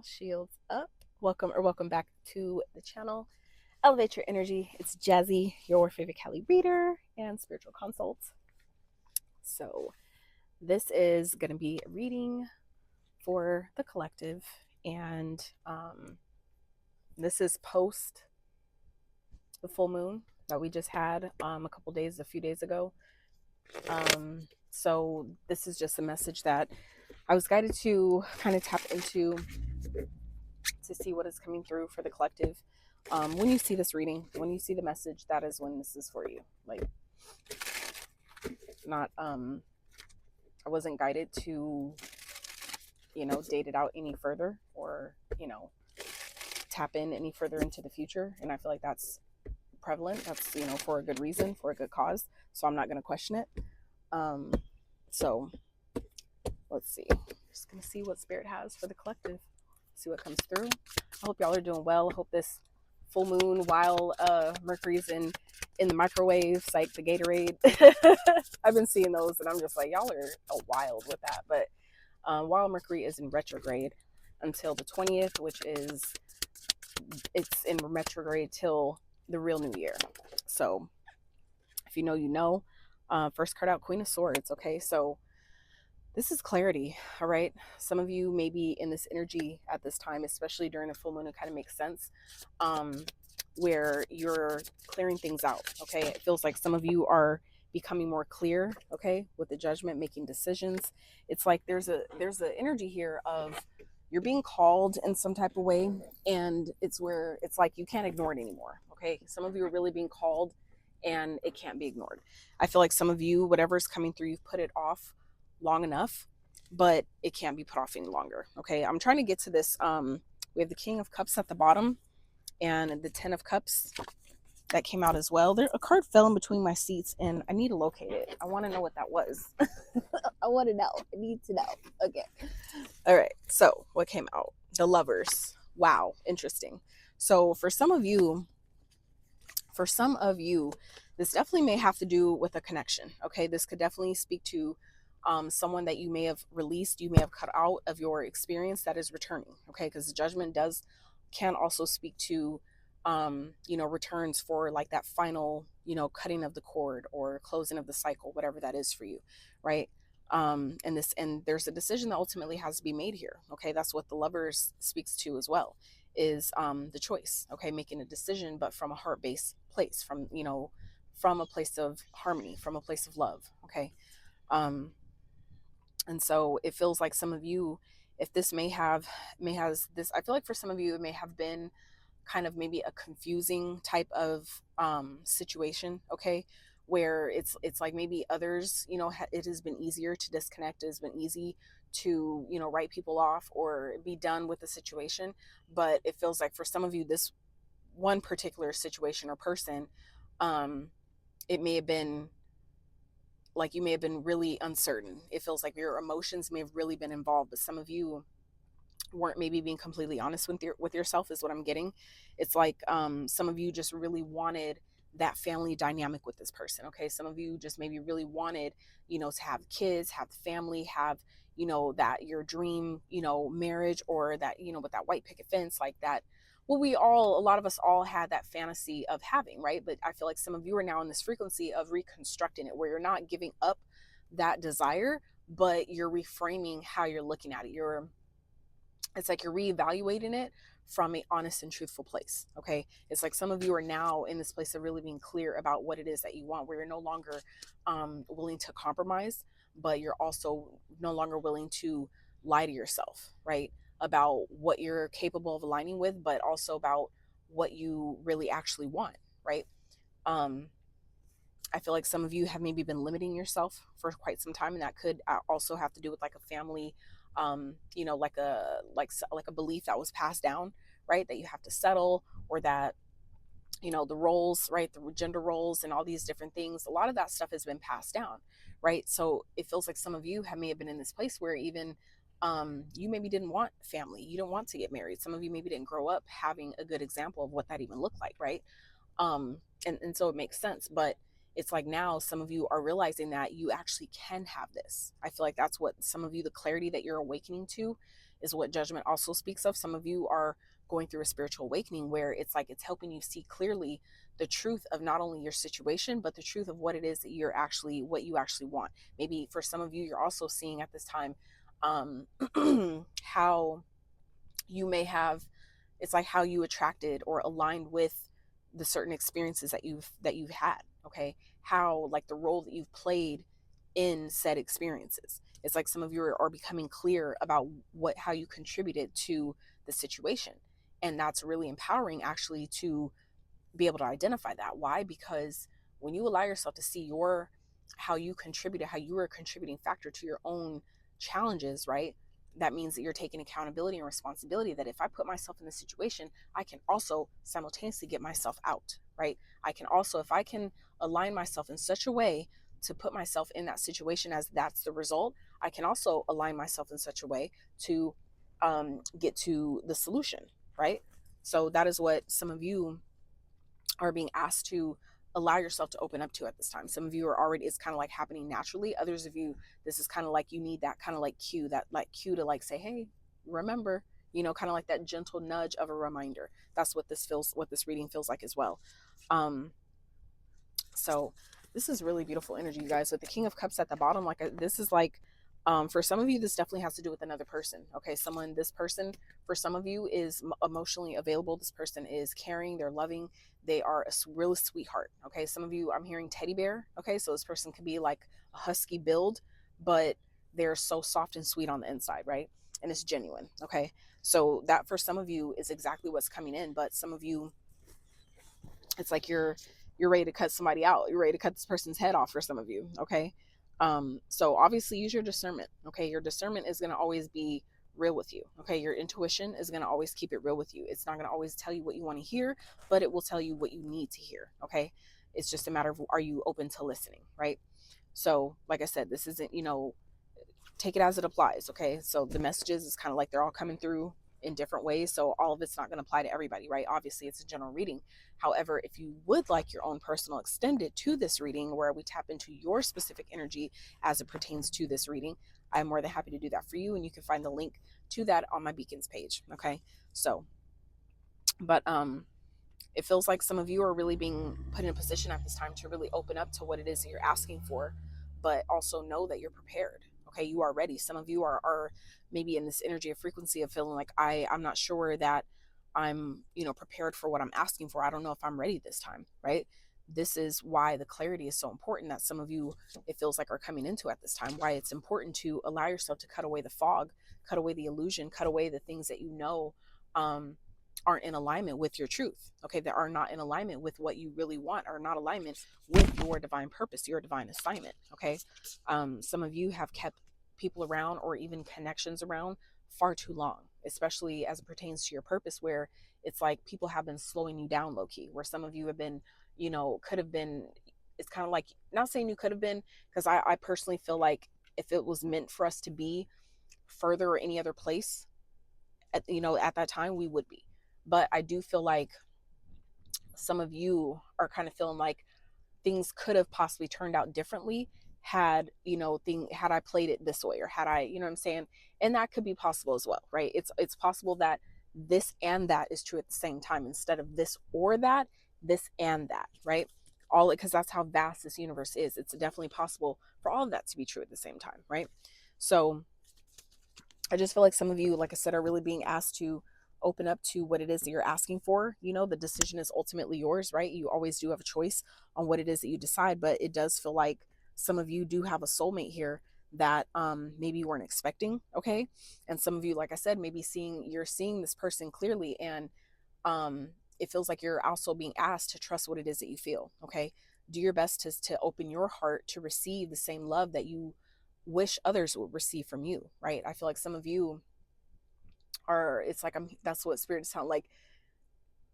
all shields up. Welcome back to the channel. Elevate your energy. It's Jazzy, your favorite Cali reader and spiritual consult. So, this is going to be a reading for the collective, and this is post the full moon that we just had a few days ago. So, this is just a message that I was guided to kind of tap into to see what is coming through for the collective. When you see this reading, when you see the message, that is when this is for you. Like, not, I wasn't guided to, date it out any further or, tap in any further into the future. And I feel like that's prevalent. That's, for a good reason, for a good cause. So I'm not going to question it. So let's see. Just going to see what Spirit has for the collective. See what comes through. I hope y'all are doing well. I hope this full moon while Mercury's in the microwave, like the Gatorade. I've been seeing those and I'm just like, y'all are wild with that. But while Mercury is in retrograde until the 20th, which is, it's in retrograde till the real new year. So if you know, you know. First card out, Queen of Swords. Okay, so this is clarity, all right? Some of you may be in this energy at this time, especially during a full moon. It kind of makes sense, where you're clearing things out, okay? It feels like some of you are becoming more clear, okay, with the Judgment, making decisions. It's like there's a energy here of you're being called in some type of way, and it's where it's like you can't ignore it anymore, okay? Some of you are really being called, and it can't be ignored. I feel like some of you, whatever's coming through, you've put it off long enough, but it can't be put off any longer. Okay, I'm trying to get to this. We have the King of Cups at the bottom and the Ten of Cups that came out as well. There, a card fell in between my seats and I need to locate it. I want to know what that was. I want to know. I need to know. Okay. All right. So what came out? The Lovers. Wow. Interesting. So for some of you, this definitely may have to do with a connection. Okay, this could definitely speak to someone that you may have released, you may have cut out of your experience that is returning. Okay, because the Judgment can also speak to returns for like that final cutting of the cord or closing of the cycle, whatever that is for you, right? And there's a decision that ultimately has to be made here. Okay, that's what the Lovers speaks to as well, is the choice. Okay, making a decision, but from a heart-based place, from a place of harmony, from a place of love. Okay. And so it feels like some of you, if this has this, I feel like for some of you, it may have been kind of maybe a confusing type of situation. Okay. Where it's like maybe others, it has been easier to disconnect. It has been easy to, write people off or be done with the situation. But it feels like for some of you, this one particular situation or person, it may have been like you may have been really uncertain. It feels like your emotions may have really been involved, but some of you weren't maybe being completely honest with yourself, is what I'm getting. It's like some of you just really wanted that family dynamic with this person. Okay, some of you just maybe really wanted, to have kids, have family, have that your dream, marriage, or that with that white picket fence, like that. Well, a lot of us all had that fantasy of having, right? But I feel like some of you are now in this frequency of reconstructing it, where you're not giving up that desire, but you're reframing how you're looking at it. It's like you're reevaluating it from a honest and truthful place. Okay, it's like some of you are now in this place of really being clear about what it is that you want, where you're no longer willing to compromise, but you're also no longer willing to lie to yourself, right, about what you're capable of aligning with, but also about what you really actually want, right? I feel like some of you have maybe been limiting yourself for quite some time, and that could also have to do with like a family, like a belief that was passed down, right? That you have to settle, or that the roles, right, the gender roles and all these different things. A lot of that stuff has been passed down, right? So it feels like some of you may have been in this place where even you maybe didn't want family, you don't want to get married. Some of you maybe didn't grow up having a good example of what that even looked like, right? And so it makes sense, but it's like now some of you are realizing that you actually can have this. I feel like that's what some of you, the clarity that you're awakening to, is what Judgment also speaks of. Some of you are going through a spiritual awakening where it's like it's helping you see clearly the truth of not only your situation, but the truth of what it is that what you actually want. Maybe for some of you, you're also seeing at this time um, how you may have, it's like how you attracted or aligned with the certain experiences that you've had. Okay, how like the role that you've played in said experiences. It's like some of you are becoming clear about how you contributed to the situation, and that's really empowering actually to be able to identify that. Why? Because when you allow yourself to see how you contributed, how you were a contributing factor to your own challenges, right? That means that you're taking accountability and responsibility, that if I put myself in this situation, I can also simultaneously get myself out, right? I can also, if I can align myself in such a way to put myself in that situation as that's the result, I can also align myself in such a way to get to the solution, right? So that is what some of you are being asked to allow yourself to open up to at this time. Some of you are already, it's kind of like happening naturally. Others of you, this is kind of like you need that kind of like cue, to like say, hey, remember, kind of like that gentle nudge of a reminder. That's what this reading feels like as well. So this is really beautiful energy, you guys, with the King of Cups at the bottom. This is like, for some of you, this definitely has to do with another person. Okay, this person for some of you is emotionally available. This person is caring, they're loving, they are a real sweetheart. Okay, some of you, I'm hearing teddy bear. Okay, so this person could be like a husky build, but they're so soft and sweet on the inside, right? And it's genuine. Okay, so that for some of you is exactly what's coming in. But some of you, it's like you're ready to cut somebody out. You're ready to cut this person's head off for some of you. Okay. So obviously use your discernment. Okay. Your discernment is going to always be real with you. Okay. Your intuition is going to always keep it real with you. It's not going to always tell you what you want to hear, but it will tell you what you need to hear. Okay. It's just a matter of, are you open to listening? Right. So like I said, this isn't, take it as it applies. Okay. So the messages is kind of like they're all coming through in different ways. So all of it's not going to apply to everybody, right? Obviously, it's a general reading. However, if you would like your own personal extended to this reading where we tap into your specific energy as it pertains to this reading, I'm more than happy to do that for you. And you can find the link to that on my Beacons page. Okay. So, but it feels like some of you are really being put in a position at this time to really open up to what it is that you're asking for, but also know that you're prepared. Okay, you are ready. Some of you are maybe in this energy of frequency of feeling like I'm not sure that I'm prepared for what I'm asking for. I don't know if I'm ready this time, right? This is why the clarity is so important that some of you, it feels like, are coming into at this time. Why it's important to allow yourself to cut away the fog, cut away the illusion, cut away the things that aren't in alignment with your truth. Okay, that are not in alignment with what you really want, are not alignment with your divine purpose, your divine assignment. Okay, some of you have kept people around or even connections around far too long, especially as it pertains to your purpose, where it's like people have been slowing you down low key, where some of you have been, could have been, it's kind of like, not saying you could have been, because I personally feel like if it was meant for us to be further or any other place at that time, we would be. But I do feel like some of you are kind of feeling like things could have possibly turned out differently had I played it this way, or had I, what I'm saying. And that could be possible as well, right? It's possible that this and that is true at the same time, instead of this or that, this and that, right? All, because that's how vast this universe is. It's definitely possible for all of that to be true at the same time, right? So I just feel like some of you, like I said, are really being asked to open up to what it is that you're asking for. The decision is ultimately yours, right? You always do have a choice on what it is that you decide, but it does feel like some of you do have a soulmate here that maybe you weren't expecting. Okay. And some of you, like I said, maybe you're seeing this person clearly, and it feels like you're also being asked to trust what it is that you feel. Okay. Do your best to open your heart to receive the same love that you wish others would receive from you, right? I feel like some of you are, it's like, that's what spirit sound like.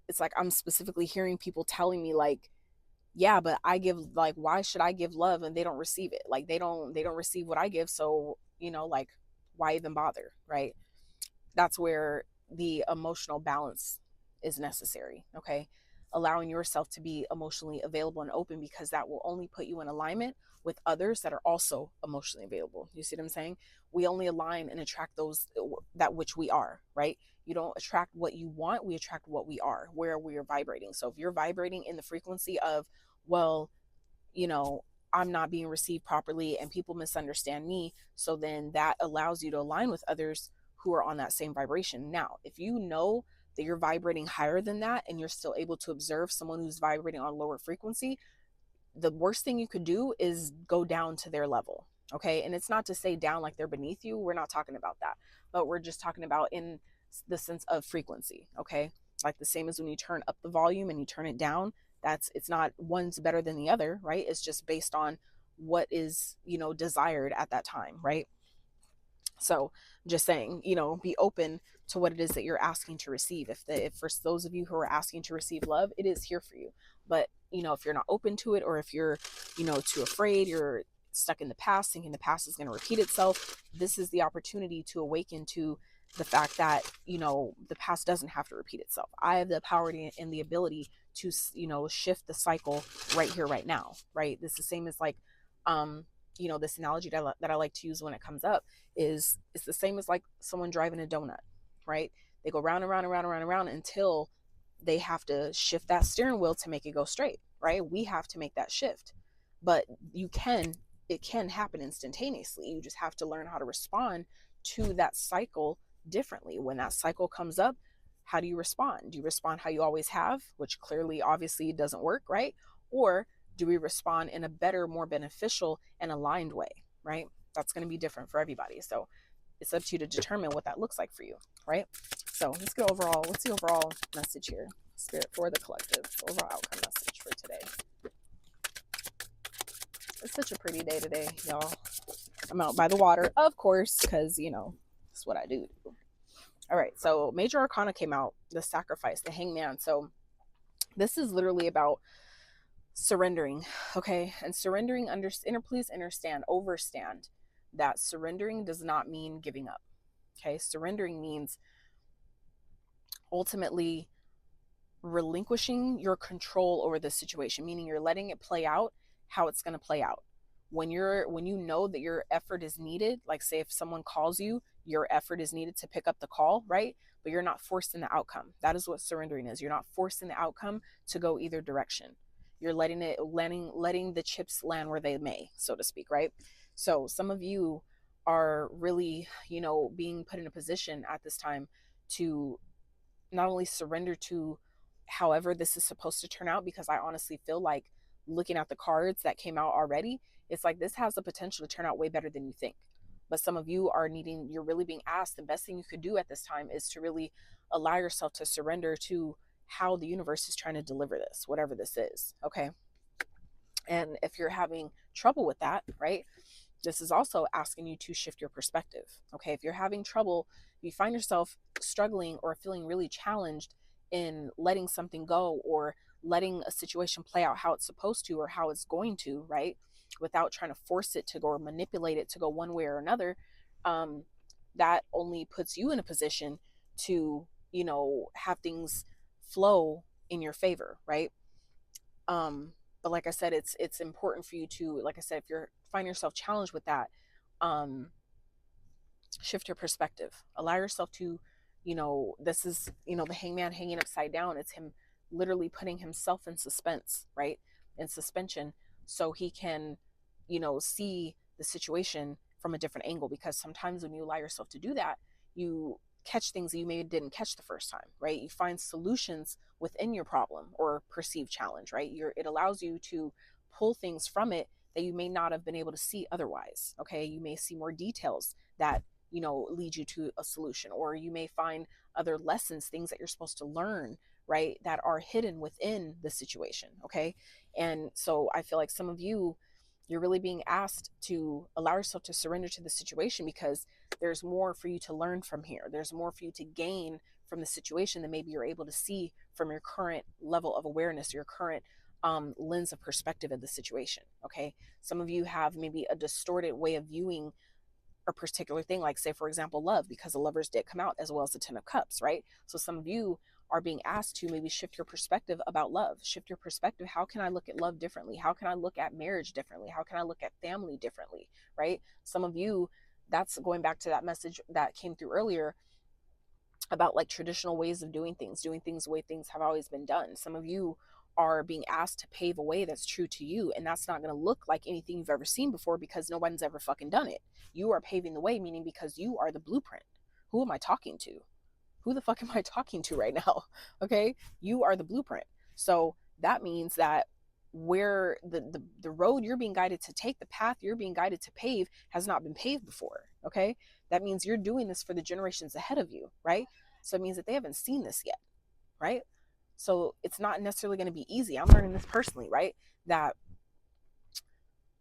It's like I'm specifically hearing people telling me like, yeah, but I give, like, why should I give love and they don't receive it? Like they don't receive what I give. So, like, why even bother? Right? That's where the emotional balance is necessary. Okay. allowing yourself to be emotionally available and open, because that will only put you in alignment with others that are also emotionally available. You see what I'm saying? We only align and attract those that which we are, right? You don't attract what you want, we attract what we are, where we are vibrating. So if you're vibrating in the frequency of, well, you know, I'm not being received properly and people misunderstand me, so then that allows you to align with others who are on that same vibration. Now, if you know that you're vibrating higher than that and you're still able to observe someone who's vibrating on lower frequency, the worst thing you could do is go down to their level. Okay. And it's not to say down like they're beneath you. We're not talking about that, but we're just talking about in the sense of frequency. Okay. Like the same as when you turn up the volume and you turn it down, it's not one's better than the other, right? It's just based on what is, desired at that time, right? So just saying, be open to what it is that you're asking to receive. If for those of you who are asking to receive love, it is here for you. But, if you're not open to it, or if you're, too afraid, you're stuck in the past, thinking the past is going to repeat itself, this is the opportunity to awaken to the fact that, the past doesn't have to repeat itself. I have the power and the ability to, shift the cycle right here, right now, right? This is the same as like, this analogy that I like to use when it comes up is it's the same as like someone driving a donut, right? They go round and round and round and round and round until they have to shift that steering wheel to make it go straight, right? We have to make that shift, but it can happen instantaneously. You just have to learn how to respond to that cycle differently. When that cycle comes up, how do you respond? Do you respond how you always have, which clearly, obviously doesn't work, right? Or do we respond in a better, more beneficial and aligned way, right? That's going to be different for everybody. So it's up to you to determine what that looks like for you, right? So let's get overall. What's the overall message here? Spirit for the collective. Overall outcome message for today. It's such a pretty day today, y'all. I'm out by the water, of course, because, that's what I do. All right. So Major Arcana came out, the Sacrifice, the Hangman. So this is literally about surrendering, okay? And surrendering, please understand, overstand that surrendering does not mean giving up, okay? Surrendering means ultimately relinquishing your control over the situation, meaning you're letting it play out how it's going to play out. When you know that your effort is needed, like say if someone calls you, your effort is needed to pick up the call, right? But you're not forced in the outcome. That is what surrendering is. You're not forced in the outcome to go either direction. You're letting the chips land where they may, so to speak, right? So some of you are really, being put in a position at this time to not only surrender to however this is supposed to turn out, because I honestly feel like looking at the cards that came out already, it's like this has the potential to turn out way better than you think. But some of you you're really being asked, the best thing you could do at this time is to really allow yourself to surrender to how the universe is trying to deliver this, whatever this is, okay? And if you're having trouble with that, right, this is also asking you to shift your perspective, okay? If you're having trouble, you find yourself struggling or feeling really challenged in letting something go or letting a situation play out how it's supposed to or how it's going to, right, without trying to force it to go or manipulate it to go one way or another, that only puts you in a position to, have things flow in your favor, right? But like I said, it's important for you to, like I said, if you're find yourself challenged with that, shift your perspective. Allow yourself to, this is, the hangman hanging upside down. It's him literally putting himself in suspense, right? In suspension, so he can, see the situation from a different angle. Because sometimes when you allow yourself to do that, you catch things that you maybe didn't catch the first time, right? You find solutions within your problem or perceived challenge, right? It allows you to pull things from it that you may not have been able to see otherwise, okay? You may see more details that, lead you to a solution, or you may find other lessons, things that you're supposed to learn, right, that are hidden within the situation, okay? And so I feel like some of you're really being asked to allow yourself to surrender to the situation, because there's more for you to learn from here. There's more for you to gain from the situation than maybe you're able to see from your current level of awareness, your current lens of perspective of the situation, okay? Some of you have maybe a distorted way of viewing a particular thing, like say, for example, love, because the Lovers did come out as well as the Ten of Cups, right? So some of you are being asked to maybe shift your perspective about love, shift your perspective. How can I look at love differently? How can I look at marriage differently? How can I look at family differently? Right? Some of you, that's going back to that message that came through earlier about like traditional ways of doing things the way things have always been done. Some of you are being asked to pave a way that's true to you, and that's not going to look like anything you've ever seen before because no one's ever fucking done it. You are paving the way, meaning because you are the blueprint. Who am I talking to? Who the fuck am I talking to right now? Okay, you are the blueprint. So that means that where the road you're being guided to take, the path you're being guided to pave, has not been paved before. Okay, that means you're doing this for the generations ahead of you, right? So it means that they haven't seen this yet, right? So it's not necessarily going to be easy. I'm learning this personally, right? That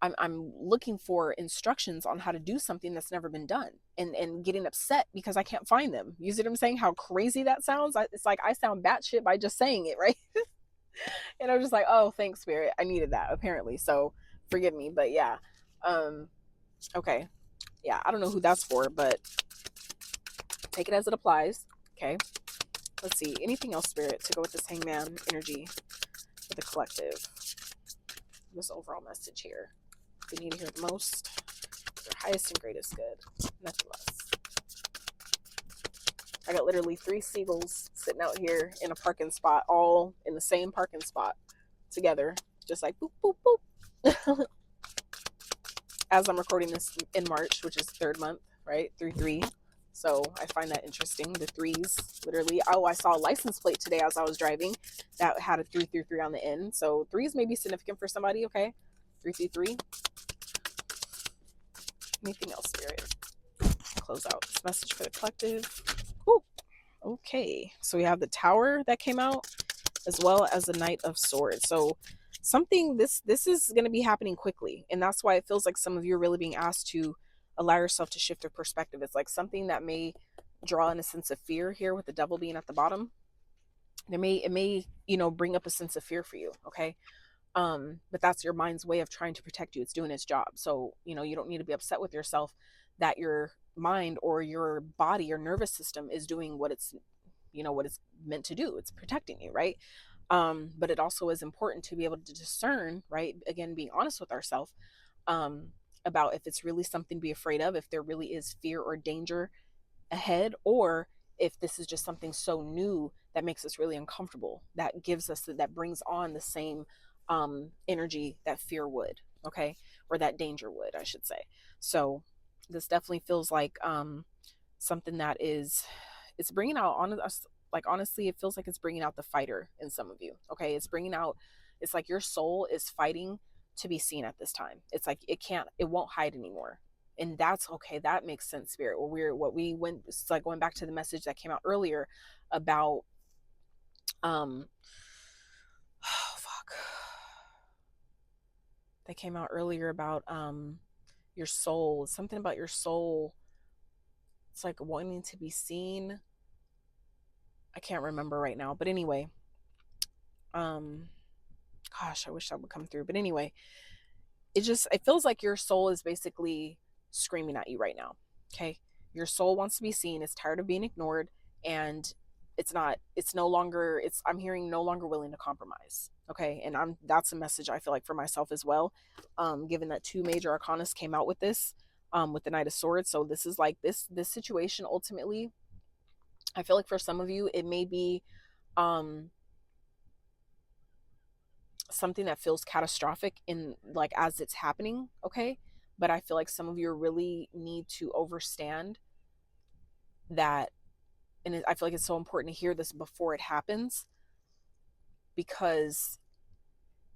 I'm looking for instructions on how to do something that's never been done, and getting upset because I can't find them. You see what I'm saying? How crazy that sounds? It's like I sound batshit by just saying it, right? And I'm just like, oh, thanks, Spirit. I needed that, apparently. So forgive me. But yeah. Okay. Yeah, I don't know who that's for, but take it as it applies. Okay. Let's see. Anything else, Spirit, to go with this Hangman energy for the collective? This overall message here. We need to hear the most. Your highest and greatest good. Nothing less. I got literally 3 seagulls sitting out here in a parking spot, all in the same parking spot together, just like boop, boop, boop. As I'm recording this in March, which is 3rd month, right? 3-3. So I find that interesting. The 3s, literally. Oh, I saw a license plate today as I was driving that had a 333 on the end. So 3s may be significant for somebody, okay? 333. Anything else, Spirit? Close out this message for the collective. Ooh, okay. So we have the Tower that came out, as well as the Knight of Swords. So something, this is going to be happening quickly, and that's why it feels like some of you are really being asked to allow yourself to shift your perspective. It's like something that may draw in a sense of fear here, with the Devil being at the bottom. It may bring up a sense of fear for you, okay? But that's your mind's way of trying to protect you. It's doing its job. So you don't need to be upset with yourself that your mind or your body, your nervous system, is doing what it's meant to do. It's protecting you, right? But it also is important to be able to discern, right? Again, being honest with ourselves, about if it's really something to be afraid of, if there really is fear or danger ahead, or if this is just something so new that makes us really uncomfortable, that gives us, that brings on the same energy that fear would, okay? Or that danger would, I should say. So this definitely feels like something that it's bringing out on us. Like, honestly, it feels like it's bringing out the fighter in some of you, okay? It's like your soul is fighting to be seen at this time. It's like it won't hide anymore. And that's okay. That makes sense, Spirit. It's like going back to the message that came out earlier about oh fuck, that came out earlier about your soul, something about your soul. It's like wanting to be seen. I can't remember right now, but anyway, gosh, I wish that would come through. But anyway, it feels like your soul is basically screaming at you right now. Okay. Your soul wants to be seen. It's tired of being ignored, and I'm hearing no longer willing to compromise. Okay. And that's a message I feel like for myself as well. Given that 2 major arcanas came out with this, with the Knight of Swords. So this is like this situation ultimately, I feel like for some of you, it may be, something that feels catastrophic in, like, as it's happening, okay? But I feel like some of you really need to understand that, and I feel like it's so important to hear this before it happens, because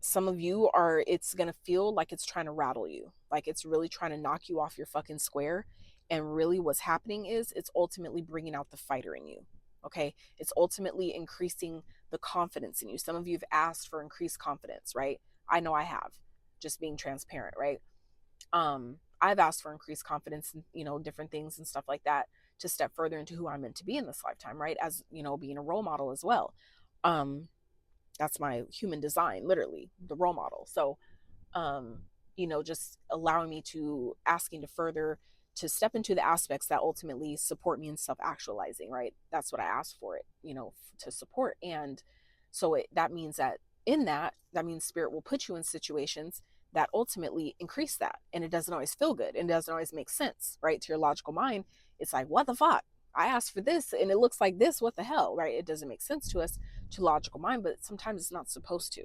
some of you it's gonna feel like it's trying to rattle you, like it's really trying to knock you off your fucking square. And really what's happening is it's ultimately bringing out the fighter in you, okay? It's ultimately increasing the confidence in you. Some of you have asked for increased confidence, right? I know I have, just being transparent, right? I've asked for increased confidence in different things and stuff like that, to step further into who I'm meant to be in this lifetime, right? As being a role model as well. That's my human design, literally the role model. So just allowing me to asking to further to step into the aspects that ultimately support me in self-actualizing, right? That's what I asked for it, to support. And so that means that that means spirit will put you in situations that ultimately increase that. And it doesn't always feel good and it doesn't always make sense, right? To your logical mind, it's like, what the fuck? I asked for this and it looks like this. What the hell, right? It doesn't make sense to us, to logical mind, but sometimes it's not supposed to.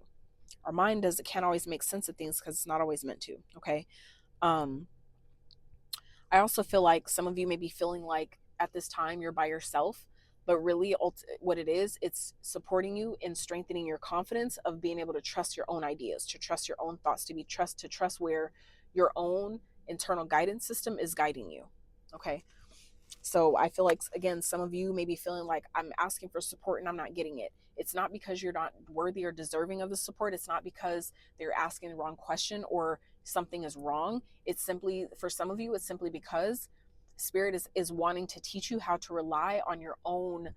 Our mind can't always make sense of things because it's not always meant to. Okay. um I also feel like some of you may be feeling like at this time you're by yourself, but really what it is, it's supporting you in strengthening your confidence of being able to trust your own ideas, to trust your own thoughts, to trust where your own internal guidance system is guiding you. Okay. So I feel like, again, some of you may be feeling like I'm asking for support and I'm not getting it. It's not because you're not worthy or deserving of the support. It's not because they're asking the wrong question or something is wrong. It's simply, for some of you, it's simply because Spirit is wanting to teach you how to rely on your own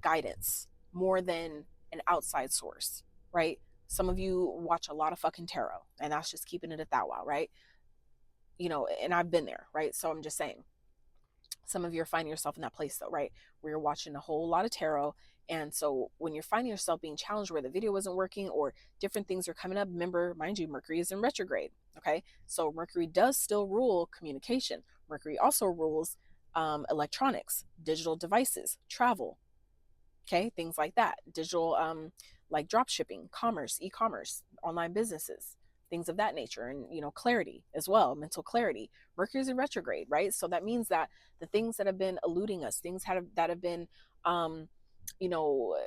guidance more than an outside source, right? Some of you watch a lot of fucking tarot, and that's just keeping it at that while, right? And I've been there, right? So I'm just saying, some of you are finding yourself in that place though, right? Where you're watching a whole lot of tarot. And so when you're finding yourself being challenged where the video isn't working or different things are coming up, remember, mind you, Mercury is in retrograde. Okay. So Mercury does still rule communication. Mercury also rules electronics, digital devices, travel. Okay. Things like that. Digital, like drop shipping, commerce, e-commerce, online businesses, things of that nature. And clarity as well, mental clarity. Mercury's in retrograde, right? So that means that the things that have been eluding us, things that have been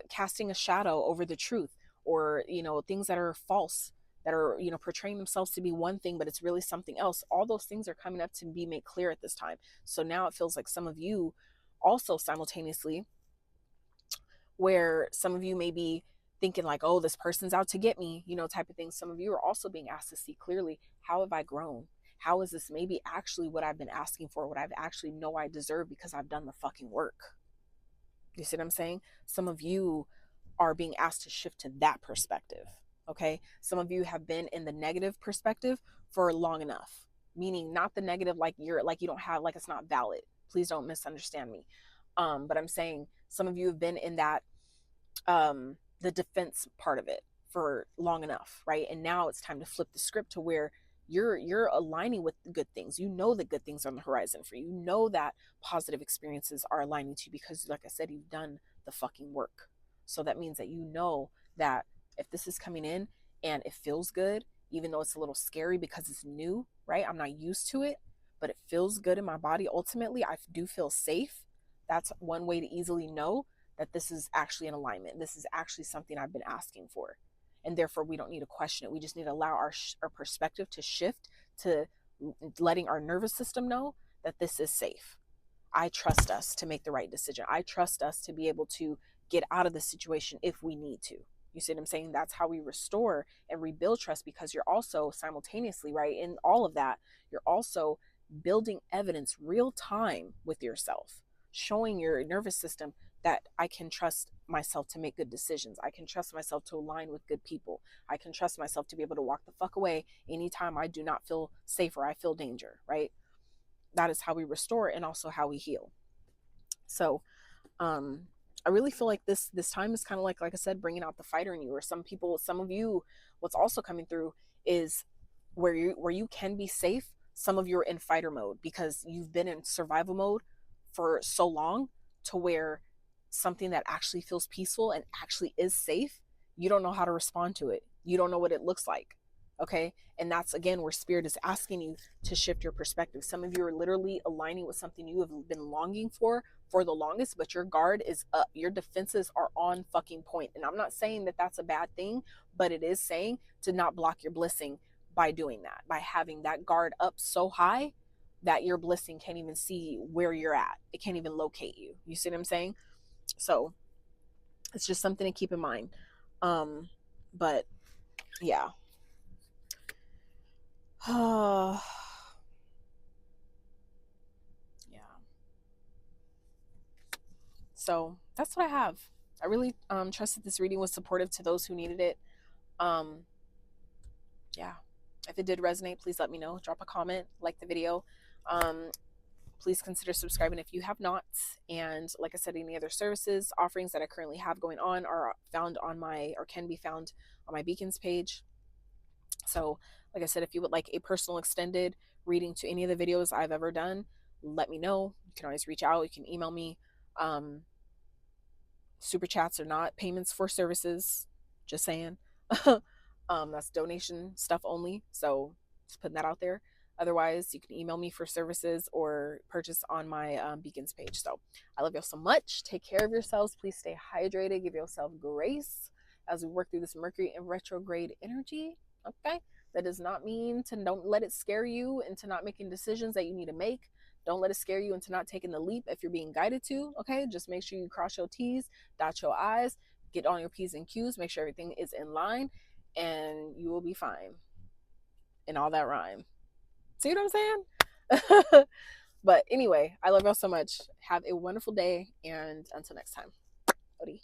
casting a shadow over the truth, or things that are false, that are portraying themselves to be one thing but it's really something else, all those things are coming up to be made clear at this time. So now it feels like some of you also simultaneously, where some of you may be thinking like, oh, this person's out to get me, type of thing. Some of you are also being asked to see clearly, how have I grown? How is this maybe actually what I've been asking for, what I've actually know I deserve because I've done the fucking work? You see what I'm saying? Some of you are being asked to shift to that perspective. Okay. Some of you have been in the negative perspective for long enough, meaning not the negative, like you don't have, like it's not valid. Please don't misunderstand me. But I'm saying some of you have been in that, the defense part of it for long enough, right? And now it's time to flip the script to where you're aligning with good things. That good things are on the horizon for you. That positive experiences are aligning to you because, like I said, you've done the fucking work. So that means that that if this is coming in and it feels good, even though it's a little scary because it's new, right? I'm not used to it, but it feels good in my body. Ultimately, I do feel safe. That's one way to easily know that this is actually in alignment. This is actually something I've been asking for. And therefore, we don't need to question it. We just need to allow our perspective to shift to letting our nervous system know that this is safe. I trust us to make the right decision. I trust us to be able to get out of the situation if we need to. You see what I'm saying? That's how we restore and rebuild trust, because you're also simultaneously, right, in all of that, you're also building evidence real time with yourself, showing your nervous system that I can trust myself to make good decisions. I can trust myself to align with good people. I can trust myself to be able to walk the fuck away anytime I do not feel safe or I feel danger, right? That is how we restore and also how we heal. So I really feel like this time is kind of like I said, bringing out the fighter in you. Or some of you, what's also coming through is where you can be safe. Some of you are in fighter mode because you've been in survival mode for so long, to where something that actually feels peaceful and actually is safe, you don't know how to respond to it. You don't know what it looks like. Okay. And that's, again, where Spirit is asking you to shift your perspective. Some of you are literally aligning with something you have been longing for the longest, but your guard is up. Your defenses are on fucking point. And I'm not saying that that's a bad thing, but it is saying to not block your blessing by doing that, by having that guard up so high that your blessing can't even see where you're at. It can't even locate you. You see what I'm saying? So it's just something to keep in mind. But yeah. Yeah. So that's what I have. I really trust that this reading was supportive to those who needed it. Yeah. If it did resonate, please let me know. Drop a comment, like the video. please consider subscribing if you have not. And like I said, any other services, offerings that I currently have going on are found on my, or can be found on my Beacons page. So like I said, if you would like a personal extended reading to any of the videos I've ever done, let me know. You can always reach out. You can email me. Super chats are not payments for services. Just saying. That's donation stuff only. So just putting that out there. Otherwise, you can email me for services or purchase on my Beacons page. So I love y'all so much. Take care of yourselves. Please stay hydrated. Give yourself grace as we work through this Mercury in retrograde energy. Okay? That does not mean to don't let it scare you into not making decisions that you need to make. Don't let it scare you into not taking the leap if you're being guided to. Okay? Just make sure you cross your T's, dot your I's, get on your P's and Q's, make sure everything is in line, and you will be fine. And all that rhyme. See what I'm saying? But anyway, I love y'all so much. Have a wonderful day, and until next time. Odie.